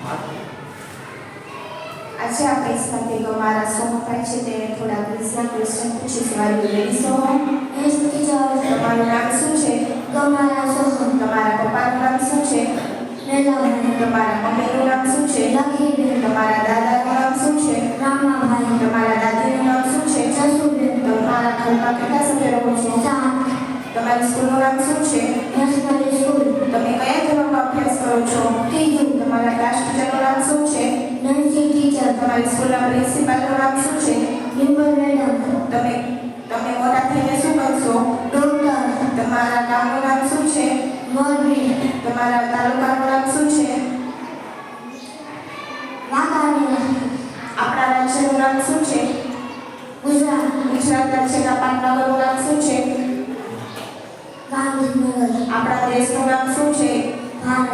આજે આપણે સાથે અમારા સોમભાઈ છે તેને થોડા ક્વિઝના ક્વેશ્ચન પૂછીશું. Are you ready Soham? Yes teacher. તમારું નામ શું છે? ગમારા સોહમ. તમારા પપ્પાનું નામ શું છે? મેલાભાઈ. તમારા મમ્મીનું નામ શું છે? લખીબેન. તમારા દાદાનું નામ શું છે? રામાભાઈ. તમારા દાદીનું નામ શું છે? જસુબેન. તમારા ઘરમાં કેટલા સભ્યો રહો છો? 7. તમારી સ્કૂલનું નામ શું છે? Nursery school. તમે કયા ધોરણમાં અભ્યાસ કરો છો? 3. તમારા ક્લાસ ટીચરનું નામ શું છે? Nursery teacher. તમારી સ્કૂલના પ્રિન્સિપાલનું નામ શું છે? લિંબલ મેડમ. તમે મોટા થઈને શું બનશો? ડોક્ટર. તમારા ગામનું નામ શું છે? મોરબી. તમારા તાલુકાનું નામ શું છે? વાંકાનેર. આપણા રાજ્યનું નામ શું છે? ગુજરાત. ગુજરાત રાજ્યના પાટનગરનું નામ શું છે? ગાંધીનગર. આપણા દેશનું નામ શું છે? ભારત.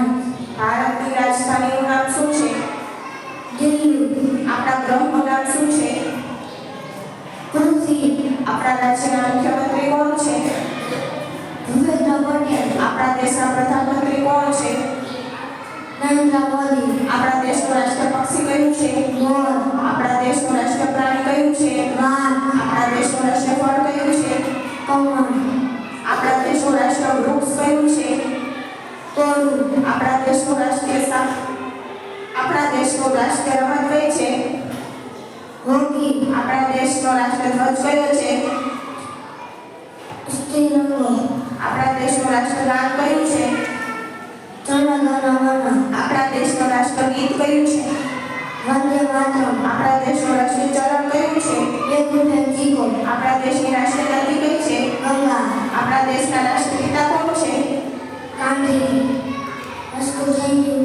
ભારતની રાજધાનીનું નામ શું છે? દિલ્હી. આપણા ગ્રહનું નામ શું છે? પૃથ્વી. આપણા રાજ્યના મુખ્યમંત્રી કોણ છે? ભૂપેન્દ્ર પટેલ. આપણા દેશના પ્રધાનમંત્રી કોણ છે? નરેન્દ્ર મોદી. આપણા દેશનું રાષ્ટ્ર પક્ષી કયું છે? મોર. આપણા દેશનું રાષ્ટ્ર પ્રાણી કયું છે? વાઘ. આપણા દેશનું રાષ્ટ્ર ફળ કયું છે? કમળ. આપણા દેશનું રાષ્ટ્ર વૃક્ષ કયું છે? તોરું. આપણા દેશનું રાષ્ટ્રીય રમત કઈ છે? હોકી. આપણા દેશનો રાષ્ટ્રધ્વજ કયો છે? ત્રિરંગો. આપણા દેશનું રાષ્ટ્રગાન કયું છે? જનગણમન. આપણા દેશનું રાષ્ટ્રગીત કયું છે? વંદે માતરમ. આપણા દેશનું રાષ્ટ્રીય ચરણ કયું છે? એક ફેંચીકો. આપણા દેશની રાષ્ટ્રીય નદી કઈ છે? ગંગા. આપણા દેશના રાષ્ટ્રપિતા કોણ છે? ગાંધી. વસ્તુ થઈ ગયું.